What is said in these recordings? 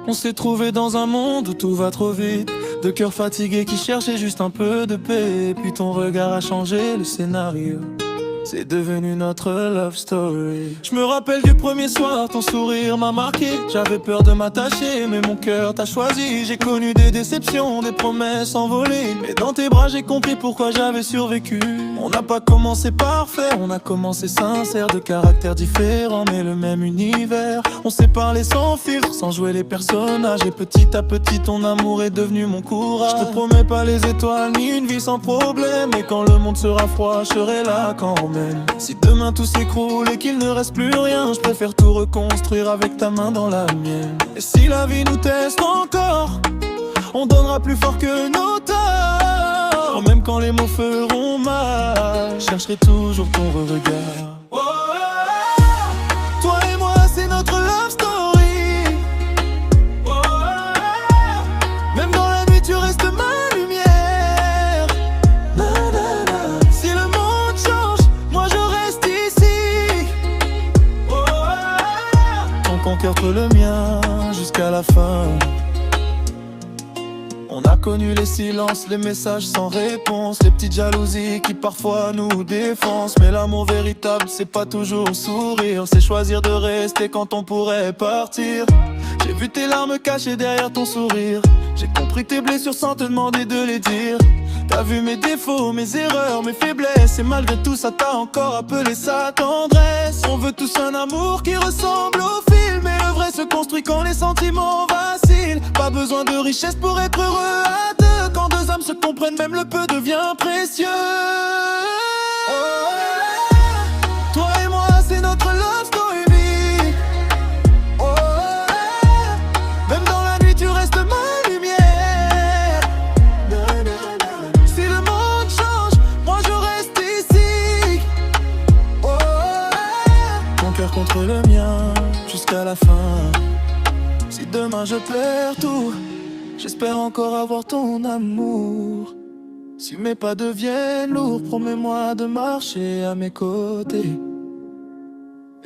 On s'est trouvé dans un monde où tout va trop vite. De cœurs fatigués qui cherchaient juste un peu de paix. Puis ton regard a changé le scénario. C'est devenu notre love story. Je me rappelle du premier soir, ton sourire m'a marqué. J'avais peur de m'attacher, mais mon cœur t'a choisi. J'ai connu des déceptions, des promesses envolées. Mais dans tes bras j'ai compris pourquoi j'avais survécu. On n'a pas commencé parfait, on a commencé sincère. De caractères différents mais le même univers. On s'est parlé sans filtre, sans jouer les personnages. Et petit à petit ton amour est devenu mon courage. Je te promets pas les étoiles ni une vie sans problème. Et quand le monde sera froid, je serai là quand même. Si demain tout s'écroule et qu'il ne reste plus rien, je préfère tout reconstruire avec ta main dans la mienne. Et si la vie nous teste encore, on donnera plus fort que nos torts. Même quand les mots feront mal, je chercherai toujours ton regard. Oh, toi et moi c'est notre love story. Oh, même dans la nuit tu restes ma lumière. Na, na, na. Si le monde change, moi je reste ici. Oh, ton compte entre le mien jusqu'à la fin. On a connu les silences, les messages sans réponse, les petites jalousies qui parfois nous défoncent. Mais l'amour véritable, c'est pas toujours sourire, c'est choisir de rester quand on pourrait partir. J'ai vu tes larmes cachées derrière ton sourire. J'ai compris tes blessures sans te demander de les dire. T'as vu mes défauts, mes erreurs, mes faiblesses. Et malgré tout ça t'as encore appelé sa tendresse. On veut tous un amour qui ressemble au film. Mais le vrai se construit quand les sentiments vacillent. Pas besoin de richesse pour être heureux à deux. Quand deux âmes se comprennent, même le peu devient précieux. Oh, toi et moi c'est notre love story. Oh, même dans la nuit tu restes ma lumière. Si le monde change, moi je reste ici. Oh, mon cœur contre le mien jusqu'à la fin. Si demain je perds tout, j'espère encore avoir ton amour. Si mes pas deviennent lourds, promets-moi de marcher à mes côtés.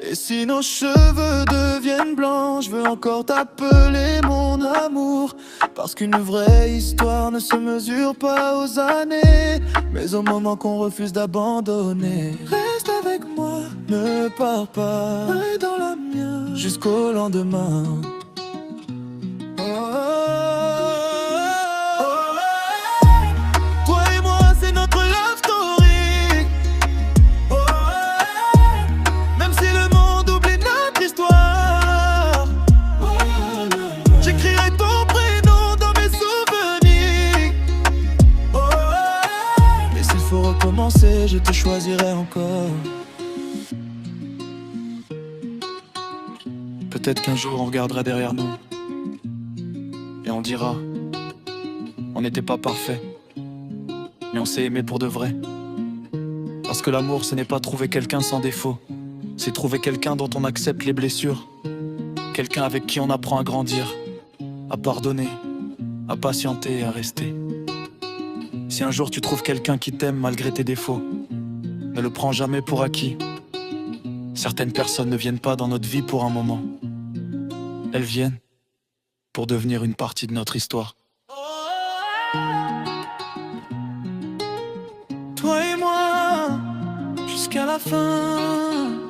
Et si nos cheveux deviennent blancs, je veux encore t'appeler mon amour. Parce qu'une vraie histoire ne se mesure pas aux années, mais au moment qu'on refuse d'abandonner. Reste avec moi, ne pars pas, reste dans la mienne jusqu'au lendemain. Toi et moi c'est notre love story. Oh, même si le monde oublie notre histoire. J'écrirai ton prénom dans mes souvenirs. Oh, et s'il faut recommencer, je te choisirai encore. Peut-être qu'un jour on regardera derrière nous et on dira, on n'était pas parfait, mais on s'est aimé pour de vrai. Parce que l'amour ce n'est pas trouver quelqu'un sans défaut, c'est trouver quelqu'un dont on accepte les blessures. Quelqu'un avec qui on apprend à grandir, à pardonner, à patienter et à rester. Si un jour tu trouves quelqu'un qui t'aime malgré tes défauts, ne le prends jamais pour acquis. Certaines personnes ne viennent pas dans notre vie pour un moment. Elles viennent pour devenir une partie de notre histoire. Toi et moi, jusqu'à la fin.